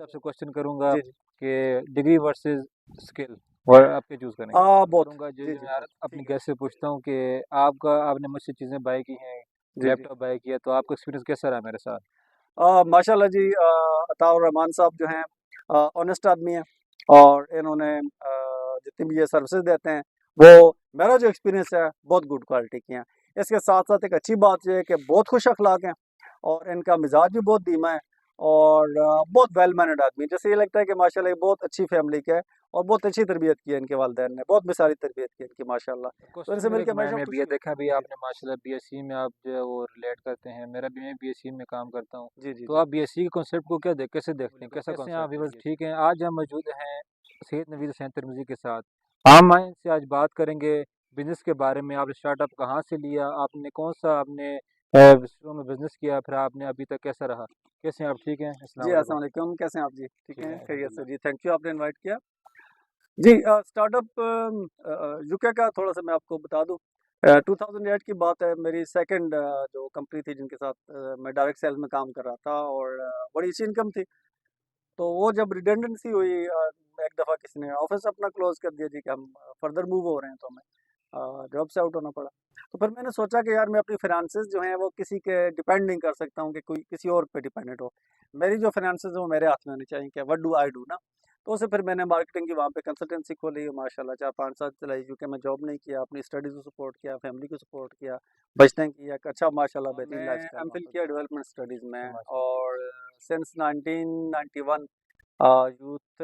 आपसे क्वेश्चन करूंगा जी जी कि डिग्री वर्सेस स्किल और आपके चूज करेंगे। बहुत करूंगा जो जी जो जी मैं बहुत अपनी ठीक है गेस्ट से पूछता हूँ कि आपने मुझसे चीज़ें बाय की हैं, जी जी लैपटॉप बाय किया, तो आपका एक्सपीरियंस कैसा रहा मेरे साथ? माशाल्लाह जी अताउर रहमान साहब जो हैं ऑनेस्ट आदमी हैं और इन्होंने जितनी भी ये सर्विसेज देते हैं वो मेरा जो एक्सपीरियंस है बहुत गुड क्वालिटी की हैं। इसके साथ साथ एक अच्छी बात ये है कि बहुत खुश अखलाक हैं और इनका मिजाज भी बहुत धीमा है और बहुत वेल मैनर्ड आदमी है। जैसे ये लगता है कि माशाल्लाह ये बहुत अच्छी फैमिली का है और बहुत अच्छी तरबियत की है इनके वालिदैन ने, बहुत मिसाली तरबियत की है इनकी माशाल्लाह। तो क्वेश्चन इनसे मेरा मिलकर कि हमेशा मैं खुशी बीए हुई। देखा भी जी आपने माशाल्लाह बीएससी में आप जो है वो रिलेट करते हैं, मेरा भी मैं बीएससी में काम करता हूँ। जी जी तो जी आप बीएससी के कॉन्सेप्ट को कैसे देखते हैं, बिल्कुल कैसा कैसे हैं आप कॉन्सेप्ट है व्यूअर्स? बीएससी? ठीक है, आज हम मौजूद हैं सैयद नवीद हुसैन तिरमिज़ी के साथ। हम इनसे आज बात करेंगे बिजनेस के बारे में। आपने स्टार्टअप कहाँ से लिया, आपने कौन सा आपने शुरू में बिजनेस किया, फिर आपने अभी तक कैसा रहा? कैसे हैं आप? ठीक हैं? अस्सलाम जी वालेकुम। अस्सलाम वालेकुम, कैसे हैं आप जी? ठीक ठीक हैं, है खैरियत से अल्हम्दुलिल्लाह। जी, थैंक यू आपने इनवाइट किया। जी स्टार्टअप यूके का थोड़ा सा मैं आपको बता दूं। 2008 की बात है, मेरी सेकंड जो कंपनी थी जिनके साथ मैं डायरेक्ट सेल्स में काम कर रहा था और बड़ी अच्छी इनकम थी। तो वो जब रिडेंडेंसी हुई एक दफ़ा किसी ने ऑफिस अपना क्लोज कर दिया जी कि हम फर्दर मूव हो रहे हैं, तो हमें जॉब से आउट होना पड़ा। तो फिर मैंने सोचा कि यार मैं अपनी फाइनेंसेस जो हैं वो किसी के डिपेंड नहीं कर सकता हूँ कि कोई किसी और पे डिपेंडेंट हो। मेरी जो फाइनेंसेस वो मेरे हाथ में होनी चाहिए, क्या व्हाट डू आई डू ना। तो उससे फिर मैंने मार्केटिंग की वहाँ पे कंसल्टेंसी खोली माशाल्लाह 4-5 साल चलाई, क्योंकि मैं जॉब नहीं किया, अपनी स्टडीज़ को सपोर्ट किया, फैमिली को सपोर्ट किया, बचते किया एक अच्छा माशाल्लाह और बेहतरीन मैं लाइफ स्टाइल वहाँ एमफिल पर किया गुजारा। डेवलपमेंट स्टडीज़ में। अच्छा अच्छा माशा और सिंस 1991 यूथ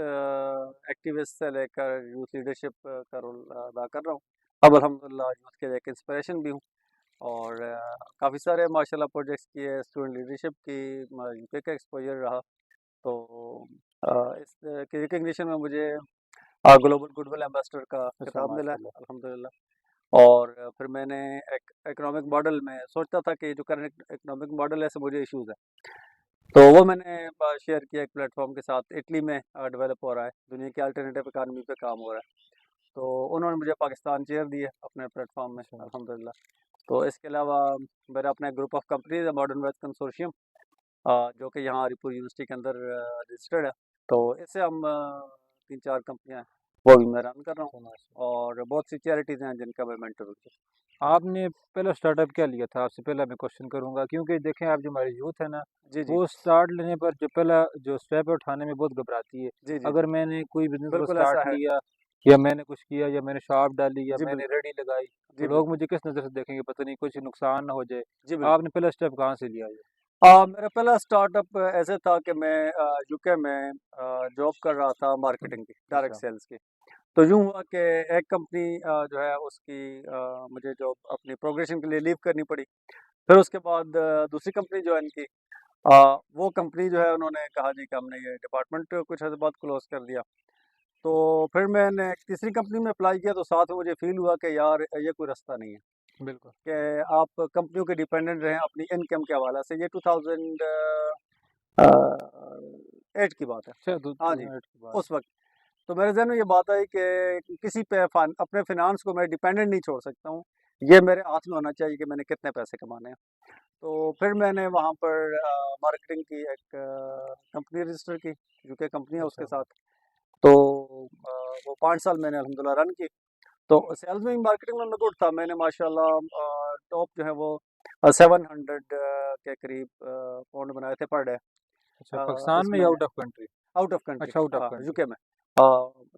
एक्टिविस्ट से लेकर यूथ लीडरशिप का रोल अदा कर रहा हूँ। अब अल्हम्दुलिल्लाह यूथ के एक इंस्पिरेशन भी हूँ और काफ़ी सारे माशाल्लाह प्रोजेक्ट्स किए, स्टूडेंट लीडरशिप की यूके का एक्सपोजर रहा। तो इस की रिकग्निशन में मुझे ग्लोबल गुडविल एम्बेसडर का अच्छा खिताब मिला है माशाल्लाह। अल्हम्दुलिल्लाह। और फिर मैंने एक इकोनॉमिक मॉडल में सोचता था कि जो करंट इकोनॉमिक मॉडल है इससे मुझे इश्यूज़ है, तो वो मैंने शेयर किया एक प्लेटफॉर्म के साथ। इटली में डेवलप हो रहा है, दुनिया की अल्टरनेटिव इकानमी पे काम हो रहा है। तो उन्होंने मुझे पाकिस्तान चेयर दी है अपने प्लेटफॉर्म में अच्छा अल्हम्दुलिल्लाह। तो इसके अलावा मेरा अपना ग्रुप ऑफ कंपनीज है, मॉडर्न वेल्थ कंसोर्शियम, जो कि यहाँ हरिपुर यूनिवर्सिटी के अंदर रजिस्टर्ड है। तो इससे हम 3-4 कंपनियाँ हैं, वो भी मैं रन कर रहा हूँ अच्छा माशाल्लाह। और बहुत सी चैरिटीज़ हैं जिनका मैं मेंटर हूँ। आपने पहला स्टार्टअप क्या लिया था? आपसे पहला मैं क्वेश्चन करूंगा, क्योंकि देखें आप जो हमारी यूथ है ना, जी जी वो स्टार्ट लेने पर जो पहला जो स्टेप है उठाने में बहुत घबराती है। जी जी जी अगर मैंने कोई बिजनेस को बिल्कुल स्टार्ट ऐसा है। लिया या मैंने कुछ किया या मैंने शॉप डाली या जी मैंने बिल्कुल रेडी लगाई, तो जी लोग बिल्कुल मुझे किस नज़र से देखेंगे, पता नहीं कुछ नुकसान ना हो जाए। जी बिल्कुल। आपने पहला स्टेप कहाँ से लिया ये? मेरा पहला स्टार्टअप ऐसे था कि मैं यूके में जॉब कर रहा था मार्केटिंग की, डायरेक्ट अच्छा सेल्स की। तो यूँ हुआ कि एक कंपनी जो है उसकी मुझे जॉब अपनी प्रोग्रेशन के लिए लीव करनी पड़ी। फिर उसके बाद दूसरी कंपनी ज्वाइन की। वो कंपनी जो है उन्होंने कहा जी कि हमने ये डिपार्टमेंट कुछ हद बाद क्लोज कर दिया। तो फिर मैंने एक तीसरी कंपनी में अप्लाई किया, तो साथ में मुझे फील हुआ कि यार ये कोई रास्ता नहीं है बिल्कुल। कि आप कंपनियों के डिपेंडेंट रहें अपनी इनकम के हवाले से। ये 2008 की बात है। अच्छा हाँ जी, 2008 की बात उस वक्त तो मेरे जहन में ये बात आई कि किसी पे अपने फाइनेंस को मैं डिपेंडेंट नहीं छोड़ सकता हूँ। ये मेरे हाथ में होना चाहिए कि मैंने कितने पैसे कमाने हैं। तो फिर मैंने वहाँ पर मार्केटिंग की एक कंपनी रजिस्टर की, यूके कंपनी है है। उसके अच्छा साथ। तो वो 5 साल मैंने अल्हम्दुलिल्लाह रन की। तो सेल्स में मार्केटिंग में मैं गुड था। मैंने माशाल्लाह टॉप जो है वो 700 के करीब पौंड बनाए थे पर डे। अच्छा, पाकिस्तान में इसमें या out of country? Out of country, अच्छा आउट ऑफ कंट्री। यूके में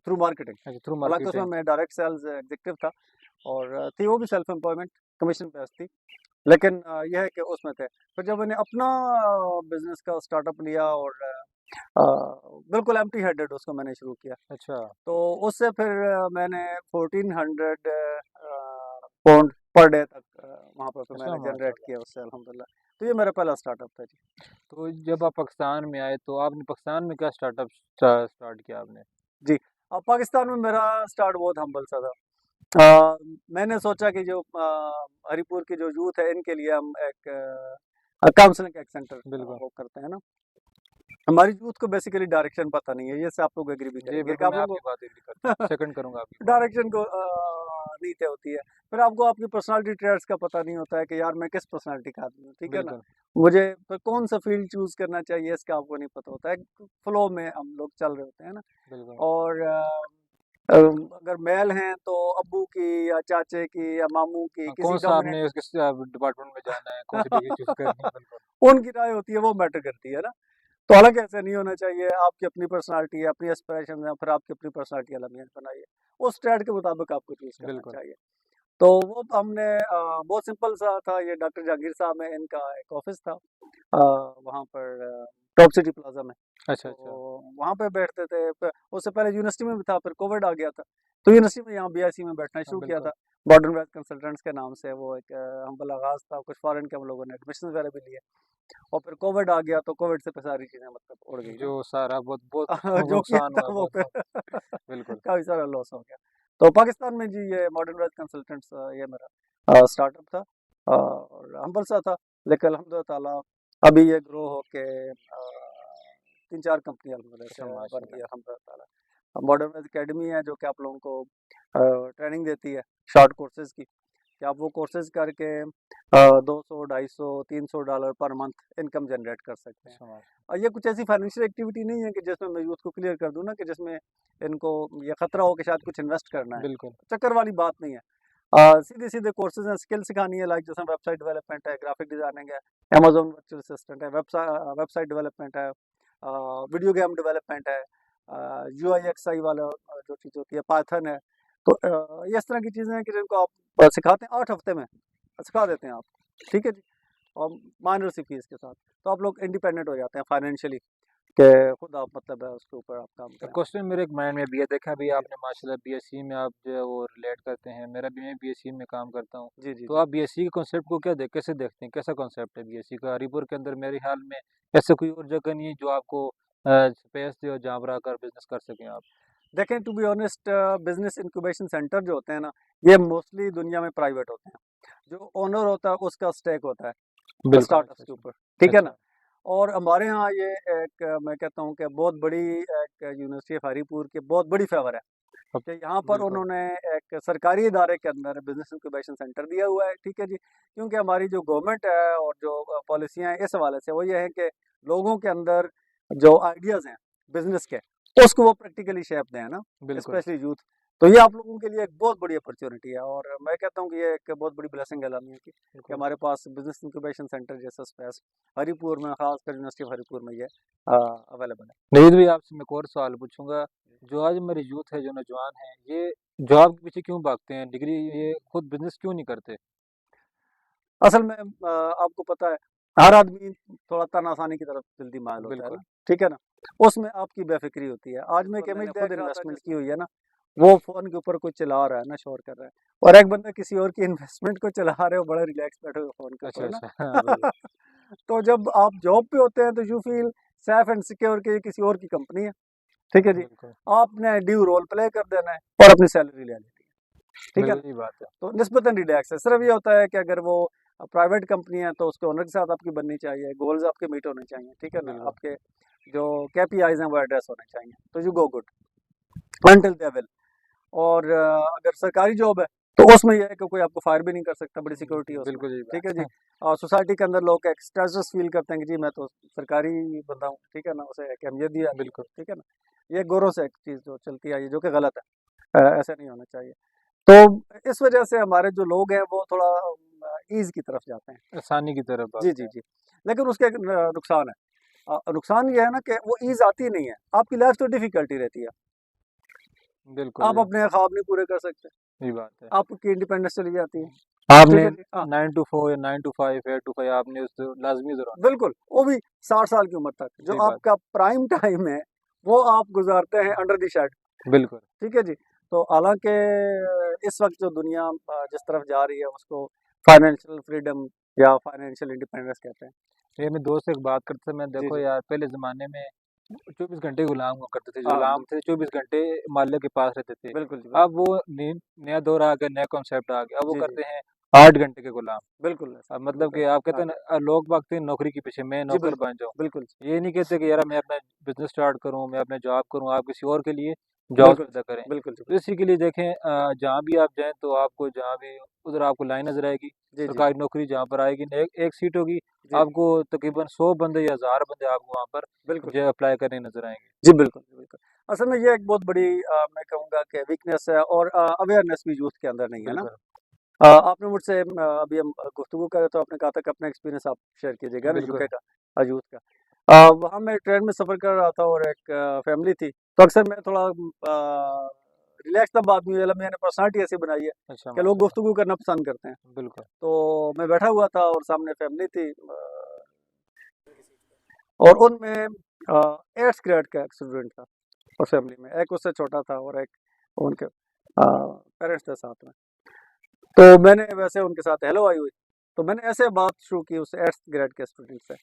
थ्रू मार्केटिंग। अच्छा थ्रू हालांकि उसमें मार्केटिंग। मैं डायरेक्ट सेल्स एग्जीक्यूटिव था और थी वो भी सेल्फ एम्प्लॉयमेंट, कमीशन बेस थी। लेकिन यह है कि उसमें थे। फिर जब मैंने अपना बिजनेस का स्टार्टअप लिया और बिल्कुल एम्प्टी हेडेड उसको मैंने शुरू किया, अच्छा तो उससे फिर मैंने 1400 पाउंड पर डे तक वहाँ पर फिर अच्छा मैंने जनरेट माशाल्लाह। किया उससे अल्हम्दुलिल्लाह। तो ये मेरा पहला स्टार्टअप था जी। तो जब आप पाकिस्तान में आए तो आपने पाकिस्तान में क्या स्टार्टअप स्टार्ट किया आपने? जी अब पाकिस्तान में मेरा स्टार्ट बहुत हम्बल सा था। मैंने सोचा कि जो हरिपुर की जो यूथ है इनके लिए हम एक काउंसलिंग एक सेंटर बिल्कुल। वो करते हैं ना। हमारी यूथ को बेसिकली डायरेक्शन पता नहीं है, ये से आप लोग एग्री भी जी करेंगे कि बिल्कुल, आप मैं लोगों आपकी बात एग्री करता हूँ, को सेकंड करूंगा आपकी बात। डायरेक्शन को नीतें होती है, फिर आपको आपकी पर्सनालिटी ट्रेड्स का पता नहीं होता है कि यार मैं किस पर्सनालिटी का आदमी हूँ, ठीक है ना। बिल्कुल, मुझे फिर कौन सा फील्ड चूज करना चाहिए इसका आपको नहीं पता होता है, फ्लो में हम लोग चल रहे होते हैं ना। बिल्कुल। और अगर मेल हैं तो अब्बू की या चाचे की या मामू की हाँ, किसी कौन-सा डोमिनेंट आपने किस डिपार्टमेंट में जाना है, कौन-सी डिग्री चूज़ करनी है, बिल्कुल। उनकी राय होती है, वो मैटर करती है ना। तो हालांकि ऐसा नहीं होना चाहिए, आपकी अपनी पर्सनालिटी है, अपनी एस्पिरेशन है, फिर आपकी अपनी पर्सनालिटी अलग बनाइए, उस ट्रेड के मुताबिक आपको चूज करना बिल्कुल, चाहिए। तो वो हमने बहुत सिंपल सा था, ये डॉक्टर जहांगीर साहब है, इनका एक ऑफिस था वहाँ पर टॉप सिटी प्लाजा में। अच्छा, तो अच्छा, वहाँ पे बैठते थे, उससे पहले यूनिवर्सिटी में भी था, फिर कोविड आ गया था, तो यूनिवर्सिटी में यहाँ बीआईसी में बैठना हाँ, शुरू किया बिल्कुल। था। मॉडर्न वेल्थ कंसल्टेंट्स के नाम से वो एक हम्बल आगाज था, कुछ फॉरेन के हम लोगों ने एडमिशन वगैरह भी लिए, और फिर कोविड आ गया, तो कोविड से फिर सारी चीज़ें मतलब उड़ गई जो सारा बहुत बहुत ना। जो किया नुकसान था हुआ वो बहुत, फिर हाँ, बिल्कुल। काफ़ी सारा लॉस हो गया। तो पाकिस्तान में जी ये मॉडर्न वेल्थ कंसल्टेंट्स ये मेरा स्टार्टअप था, और हम्बल सा था, लेकिन अल्हम्दुलिल्लाह ताला अभी ये ग्रो होके 3-4 कंपनी अल्हम्दुलिल्लाह से अच्छा, बन गई माशाल्लाह। अल्हम्दुलिल्लाह ताला। मॉडर्न वेल्थ अकेडमी है जो कि आप लोगों को ट्रेनिंग देती है शॉर्ट कोर्सेज की, कि आप वो कोर्सेज करके 200, 250, $300 पर मंथ इनकम जनरेट कर सकते हैं। अच्छा, माशा और ये कुछ ऐसी फाइनेंशियल एक्टिविटी नहीं है कि जिसमें मैं यूथ को क्लियर कर दूं ना, कि जिसमें इनको ये खतरा हो कि शायद कुछ इन्वेस्ट करना है, बिल्कुल, चक्कर वाली बात नहीं है। सीधे सीधे कोर्सेज हैं, स्किल सिखानी है, लाइक जैसे वेबसाइट डेवलपमेंट है, ग्राफिक डिजाइनिंग है, अमेजोन वर्चुअल असिस्टेंट है, वेबसाइट डेवलपमेंट है, वीडियो गेम डेवलपमेंट है, यूआई एक्सआई वाला जो चीज़ होती है, पाइथन है। तो ये इस तरह की चीज़ें हैं कि जिनको आप सिखाते हैं 8 हफ्ते में, सिखा देते हैं आप, ठीक है जी, और माइनर सी फीस के साथ। तो आप लोग इंडिपेंडेंट हो जाते हैं फाइनेंशियली, कि खुद आप मतलब है उसके ऊपर आप काम एक करें। क्वेश्चन मेरे एक माइंड में भी है, देखा भी जी आपने माशाल्लाह बीएससी में आप जो है वो रिलेट करते हैं, मेरा भी मैं बीएससी में काम करता हूँ। जी जी तो जी। आप बीएससी के कॉन्सेप्ट को कैसे देखते हैं, कैसा कॉन्सेप्ट है बीएससी का? हरीपुर के अंदर मेरे ख्याल में ऐसे कोई और जगह नहीं है जो आपको स्पेस दे और जहाँ पर आकर बिजनेस कर सकें आप। देखें, to be honest, business incubation centre जो होते हैं ना, ये मोस्टली दुनिया में प्राइवेट होते हैं। जो ओनर होता है उसका स्टेक होता है बिल्कुल, अच्छा, स्टार्टअप्स के अच्छा, ऊपर, ठीक है ना। अच्छा, और हमारे यहाँ ये एक मैं कहता हूँ कि बहुत बड़ी एक यूनिवर्सिटी ऑफ हरीपुर की बहुत बड़ी फेवर है, अब कि यहाँ पर बिल्कुल, उन्होंने एक सरकारी इदारे के अंदर बिजनेस इंक्यूबेशन सेंटर दिया हुआ है, ठीक है जी। क्योंकि हमारी जो गवर्नमेंट है और जो पॉलिसियाँ हैं इस हवाले से वो ये है कि लोगों के अंदर जो आइडियाज़ हैं बिजनेस के, उसको वो प्रैक्टिकली शेप दें ना, बिल्कुल, स्पेशली यूथ। तो ये आप लोगों के लिए एक बहुत बड़ी अपॉर्चुनिटी है, और मैं कहता हूँ कि ये एक बहुत बड़ी ब्लेसिंग है लामिया की, कि बिल्कुल। हमारे पास बिजनेस इंक्यूबेशन सेंटर जैसा स्पेस हरीपुर में, खासकर यूनिवर्सिटी ऑफ हरीपुर में ये अवेलेबल है। नवीद भाई आपसे मैं एक और सवाल पूछूंगा, जो आज मेरे यूथ है, जो नौजवान हैं, ये जॉब के पीछे क्यों भागते हैं, डिग्री, ये खुद बिजनेस क्यों नहीं करते? असल में आपको पता है, हर आदमी थोड़ा तनासानी की तरफ जल्दी मायल होता है बिल्कुल, ना, ठीक है ना। उसमें आपकी बेफिक्री होती है। आज मैं एक बंदे इमेज ने खुद देख रहा था इन्वेस्टमेंट की जिसने हुई है ना, वो फोन के ऊपर कुछ चला रहा है ना, शोर कर रहा है, और एक बंदा किसी और की इन्वेस्टमेंट को चला रहे हो, बड़ा रिलैक्स बैठे हुए फोन के अच्छा, ऊपर है अच्छा, हाँ, ना। बिल्कुल, तो जब आप जॉब पे होते हैं तो you feel safe and secure कि ये किसी और की कंपनी है, ठीक है जी। बिल्कुल, आपने ड्यू रोल प्ले कर देना है और अपनी सैलरी ले लेनी है, ठीक है ना। बिल्कुल, ये बात है। तो निस्बतन रिलैक्स है। सिर्फ ये होता है कि अगर वो प्राइवेट कंपनी है तो उसके ओनर के साथ आपकी बननी चाहिए, गोल्स आपके मीट होने चाहिए, ठीक है ना, बिल्कुल, आपके जो केपीआईज हैं वो एड्रेस होने चाहिए, तो you go good until they will. और अगर सरकारी जॉब है तो उसमें यह है कि कोई आपको फायर भी नहीं कर सकता, बड़ी सिक्योरिटी है उसमें, बिल्कुल, ये ठीक है बात जी। है। और सोसाइटी के अंदर लोग एक स्टेटस फील करते हैं कि जी मैं तो सरकारी बंदा हूँ, ठीक है ना, उसे एक अहमियत दी जाती है, बिल्कुल, ठीक है ना। ये गौरव से एक चीज़ जो चलती आई है, जो कि गलत है, ऐसा नहीं होना चाहिए। तो इस वजह से हमारे जो लोग हैं वो थोड़ा ईज़ की तरफ जाते हैं। आसानी की तरफ जी, भागते जी, हैं। जी। लेकिन उसका एक नुकसान है। नुकसान ये है ना कि वो ईज़ आती नहीं है, आपकी लाइफ़ तो डिफ़िकल्टी रहती है। बिल्कुल, आप अपने ख्वाब नहीं पूरे कर सकते, ये बात है। आपकी इंडिपेंडेंस चली जाती है, ठीक आपने है जी। हाँ, 9 टू 4 या 9 टू 5, 8 टू 5 आपने उस लाज़मी ज़रूर है। बिल्कुल, वो भी 60 साल की उम्र तक, जो जी बात, आपका प्राइम टाइम है, वो आप गुज़ारते हैं अंडर द शेड, बिल्कुल। ठीक है जी। तो हालाँकि इस वक़्त जो दुनिया जिस तरफ जा रही है उसको फाइनेंशियल फ्रीडम या फाइनेंशियल इंडिपेंडेंस कहते हैं। ये मेरे दोस्त से एक बात करते थे, मैं जी, देखो जी। यार पहले ज़माने में 24 घंटे गुलाम हुआ करते थे, जो हाँ, गुलाम बिल्कुल, थे 24 घंटे मालिक के पास रहते थे। बिल्कुल जी, बिल्कुल। अब वो नया दौर आ गया, नया कॉन्सेप्ट आ गया, अब वो जी, जी। करते हैं 8 घंटे के गुलाम। बिल्कुल ऐसा है, मतलब बिल्कुल। कि आप कहते हाँ, हैं ना, लोग भागते हैं नौकरी के पीछे, मैं जी नौकर बिल्कुल, बन जाऊँ। बिल्कुल। ये नहीं कहते कि यार मैं अपना बिजनेस स्टार्ट करूँ, मैं अपना जॉब करूँ, आप किसी और के लिए جابس بالکل پیدا کریں. بالکل جی تو اسی کے لیے دیکھیں جہاں بھی آپ جائیں تو آپ کو جہاں بھی ادھر آپ کو لائن نظر آئے گی جی جی سرکاری نوکری جہاں پر آئے گی ایک سیٹ ہوگی جی آپ کو تقریباً 100 بندے یا 1000 بندے آپ کو وہاں پر بالکل جو اپلائی کرنے نظر آئیں گے. جی بالکل بالکل. اصل میں یہ ایک بہت بڑی میں کہوں گا کہ ویکنیس ہے اور اویئرنیس بھی یوتھ کے اندر نہیں ہے نا. بالکل آپ نے مجھ سے ابھی ہم گفتگو کرے تو آپ نے کہا تھا کہ اپنا ایکسپیرینس آپ شیئر کیجیے گا نا بالکل یوکے کا یوتھ کا. وہاں میں ٹرین میں سفر کر رہا تھا اور ایک فیملی تھی تو اکثر میں تھوڑا ریلیکس تب آدمی میں نے پرسنالٹی ایسی بنائی ہے اچھا کہ ماشاء لوگ اللہ. گفتگو کرنا پسند کرتے ہیں. بالکل تو میں بیٹھا ہوا تھا اور سامنے فیملی تھی اور ان میں 8th گریڈ کا ایک اسٹوڈنٹ تھا اور فیملی میں ایک اس سے چھوٹا تھا اور ایک ان کے پیرنٹس تھے ساتھ میں. تو میں نے ویسے ان کے ساتھ ہیلو آئی ہوئی تو میں نے ایسے بات شروع کی اس 8th گریڈ کے اسٹوڈنٹ سے.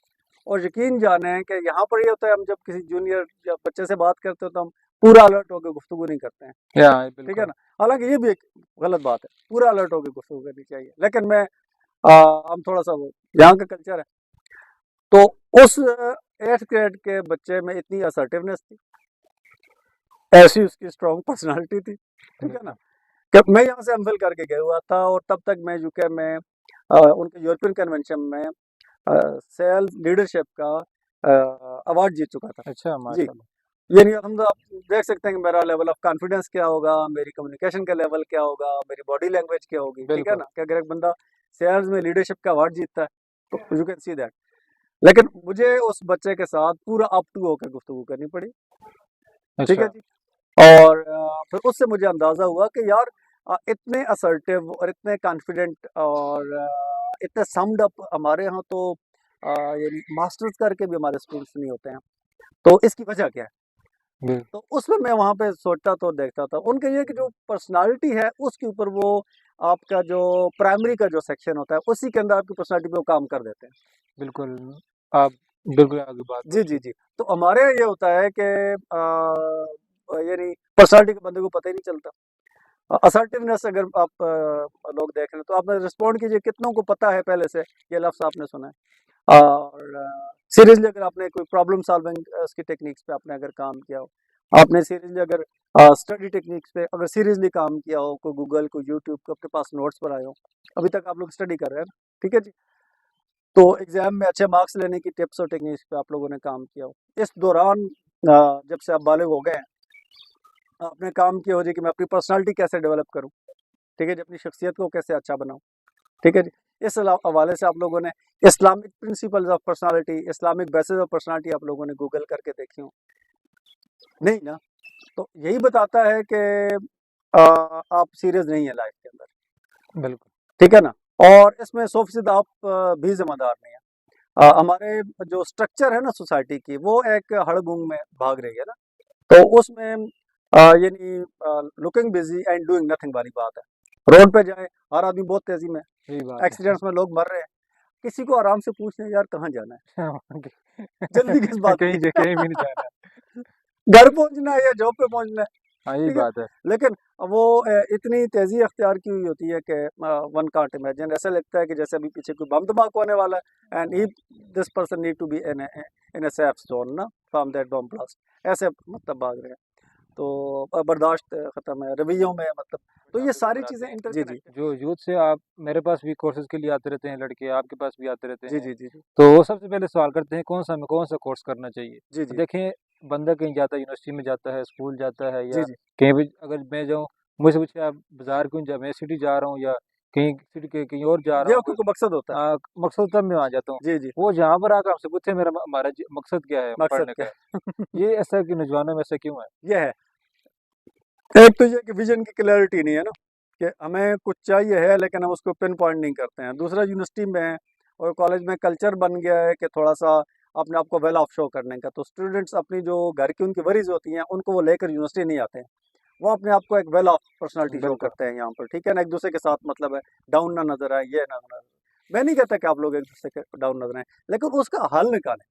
اور یقین جانیں کہ یہاں پر یہ ہوتا ہے ہم جب کسی جونیئر یا بچے سے بات کرتے ہیں تو ہم پورا الرٹ ہو کے گفتگو نہیں کرتے ہیں, ٹھیک ہے بالکل نا. حالانکہ یہ بھی ایک غلط بات ہے, پورا الرٹ ہو کے گفتگو کرنی چاہیے, لیکن میں ہم تھوڑا سا وہ یہاں کا کلچر ہے. تو اس 8th گریڈ کے بچے میں اتنی اسرٹیونیس تھی, ایسی اس کی اسٹرانگ پرسنالٹی تھی, ٹھیک ہے نا, کہ میں یہاں سے امفل کر کے گیا ہوا تھا اور تب تک میں یوکے میں ان کے یورپین کنونشن میں سیلز لیڈرشپ کا ایوارڈ جیت چکا تھا. اچھا جی ماشاء اللہ. یعنی ہم آپ دیکھ سکتے ہیں کہ میرا لیول آف کانفیڈینس کیا ہوگا, میری کمیونیکیشن کا لیول کیا ہوگا, میری باڈی لینگویج کیا ہوگی, ٹھیک ہے بالکل نا, کہ اگر ایک بندہ سیلز میں لیڈرشپ کا ایوارڈ جیتتا ہے تو یو کین سی دیٹ. لیکن مجھے اس بچے کے ساتھ پورا اپ ٹو ہو کر گفتگو کرنی پڑی, ٹھیک ہے اچھا جی. اور پھر اس سے مجھے اندازہ ہوا کہ یار اتنے اسرٹیو اور اتنے کانفیڈنٹ اور اتنے سمڈ اپ ہمارے ہاں تو یعنی ماسٹرز کر کے بھی ہمارے اسٹوڈنٹس نہیں ہوتے ہیں, تو اس کی وجہ کیا ہے. بالکل تو اس میں وہاں پہ سوچتا تو دیکھتا تھا ان کا یہ کہ جو پرسنالٹی ہے اس کے اوپر وہ آپ کا جو پرائمری کا جو سیکشن ہوتا ہے اسی کے اندر آپ کی پرسنالٹی پہ وہ کام کر دیتے ہیں. بالکل آپ بالکل آگے بات جی بڑھائیں. جی جی. تو ہمارے یہاں یہ ہوتا ہے کہ یعنی پرسنالٹی کے بندے کو پتہ ہی نہیں چلتا. اسرٹیونیس اگر آپ لوگ دیکھ رہے ہیں تو آپ نے رسپونڈ کیجئے کتنوں کو پتہ ہے پہلے سے یہ لفظ آپ نے سنا ہے. اور سیریسلی اگر آپ نے کوئی پرابلم سالونگ اس کی ٹیکنیکس پہ آپ نے اگر کام کیا ہو, آپ نے سیریسلی اگر اسٹڈی ٹیکنیکس پہ اگر سیریسلی کام کیا ہو, کوئی گوگل کوئی یوٹیوب کو اپنے پاس نوٹس پر آئے ہو, ابھی تک آپ لوگ اسٹڈی کر رہے ہیں نا, ٹھیک ہے جی. تو ایگزام میں اچھے مارکس لینے کی ٹپس اور ٹیکنیکس پہ آپ لوگوں نے کام کیا ہو. اس دوران جب سے آپ بالغ ہو گئے ہیں آپ نے کام کیا ہو جی کہ میں اپنی پرسنالٹی کیسے ڈیولپ کروں, ٹھیک ہے جی, اپنی شخصیت کو کیسے اچھا بناؤں, ٹھیک ہے جی. اس حوالے سے آپ لوگوں نے Islamic principles of personality, Islamic bases of personality آپ لوگوں نے گوگل کر کے دیکھی ہوں نہیں نا. تو یہی بتاتا ہے کہ آپ سیریس نہیں ہیں لائف کے اندر, بالکل ٹھیک ہے نا. اور اس میں 100% آپ بھی ذمہ دار نہیں ہیں. ہمارے جو اسٹرکچر ہے نا سوسائٹی کی وہ ایک ہڑ گونگ میں بھاگ رہی ہے نا, تو اس میں یعنی looking busy and doing nothing والی بات ہے. روڈ پہ جائیں ہر آدمی بہت تیزی میں, یہی بات ایکسیڈنٹس میں لوگ مر رہے ہیں, کسی کو آرام سے پوچھ لیں یار کہاں جانا ہے, ہے. جلدی کس بات کی, کہیں بھی نہیں جانا. گھر پہنچنا ہے یا جاب پہ پہنچنا ہے, ہاں یہی ٹھیک ہے. بات ہے. لیکن وہ اتنی تیزی اختیار کی ہوئی ہوتی ہے کہ ون کانٹ امیجن, ایسا لگتا ہے کہ جیسے ابھی پیچھے کوئی بم دھماکہ ہونے والا ہے and this person need to be in a safe zone نا فرام دیٹ بم بلاسٹ, ایسے مطلب بھاگ رہے ہیں. تو برداشت ختم ہے رویوں میں, مطلب تو یہ ساری چیزیں جی جی, جو یوتھ سے آپ میرے پاس بھی کورسز کے لیے آتے رہتے ہیں لڑکے, آپ کے پاس بھی آتے رہتے جی ہیں, جی جی جی تو وہ سب سے پہلے سوال کرتے ہیں کون سا کورس کرنا چاہیے. جی تو جی دیکھیں بندہ کہیں جاتا ہے, یونیورسٹی میں جاتا ہے, اسکول جاتا ہے, جی یا جی کہیں بھی اگر میں جاؤں مجھ سے پوچھے آپ بازار کیوں جا, میں سٹی جا رہا ہوں یا کہیں سٹی کے کہیں اور جا رہا یہ ہوں, کوئی مقصد ہوتا ہے. مقصد تب میں وہاں جاتا ہوں. جی جی وہ جہاں پر آ کر آپ سے پوچھے ہمارا مقصد کیا ہے مقصد پڑھنے کیا کا, ہے یہ ایسا کہ نوجوانوں میں ایسا کیوں ہے. یہ ہے ایک تو یہ کہ ویژن کی کلیئرٹی نہیں ہے نا, کہ ہمیں کچھ چاہیے ہے لیکن ہم اس کو پن پوائنٹ نہیں کرتے ہیں. دوسرا یونیورسٹی میں اور کالج میں کلچر بن گیا ہے کہ تھوڑا سا اپنے آپ کو ویل آف شو کرنے کا, تو اسٹوڈنٹس اپنی جو گھر کی ان کی وریز ہوتی ہیں ان کو وہ لے کر یونیورسٹی نہیں آتے ہیں, وہ اپنے آپ کو ایک ویل آف پرسنالٹی شو بالکل کرتے ہیں یہاں پر, ٹھیک ہے نا. ایک دوسرے کے ساتھ مطلب ہے ڈاؤن نہ نظر آئے, یہ نہ نظر آئے. میں نہیں کہتا کہ آپ لوگ ایک دوسرے کے ڈاؤن نظر آئیں, لیکن اس کا حل نکالیں.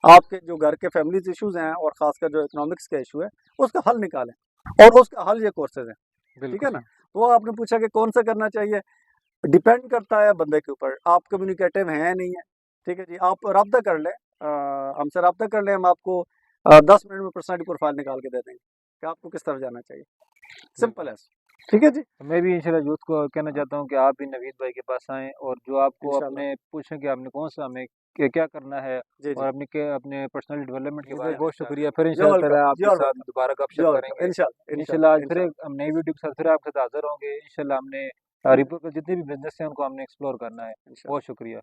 آپ کے جو گھر کے فیملیز ایشوز ہیں اور خاص کر جو اکنامکس کا ایشو ہے اس کا حل نکالیں, اور اس کا حل یہ کورسز ہیں, ٹھیک ہے بالکل نا. تو آپ نے پوچھا کہ کون سا کرنا چاہیے, ڈیپینڈ کرتا ہے بندے کے اوپر, آپ کمیونیکیٹو ہیں نہیں ہے, ٹھیک ہے جی. آپ رابطہ کر لیں, ہم سے رابطہ کر لیں, ہم آپ کو 10 منٹ میں پرسنالٹی پروفائل نکال کے دے دیں گے, کہ آپ کو کس طرف جانا چاہیے. سمپل ہے. ٹھیک ہے جی. میں بھی انشاءاللہ یوتھ کو کہنا چاہتا ہوں کہ آپ بھی نوید بھائی کے پاس آئیں اور جو آپ کو انشاءاللہ. اپنے پوچھیں کہ آپ نے کون سا ہمیں کیا کرنا ہے جی جی. اور اپنے پرسنل ڈیولپمنٹ کے جی بارے میں بالکل. بہت شکریہ. پھر یو انشاءاللہ تعالیٰ آپ ویلکم. یو کے آر ساتھ ویلکم. دوبارہ گپ یو شپ کریں ویلکم. گے انشاءاللہ انشاءاللہ. انشاءاللہ آج پھر انشاءاللہ. ہم نئی ویڈیو کے ساتھ پھر آپ کے ساتھ حاضر ہوں گے انشاءاللہ. ہم نے ریپو کے جتنے بھی بزنس ہیں ان کو ہم نے ایکسپلور کرنا ہے. انشاءاللہ. بہت شکریہ.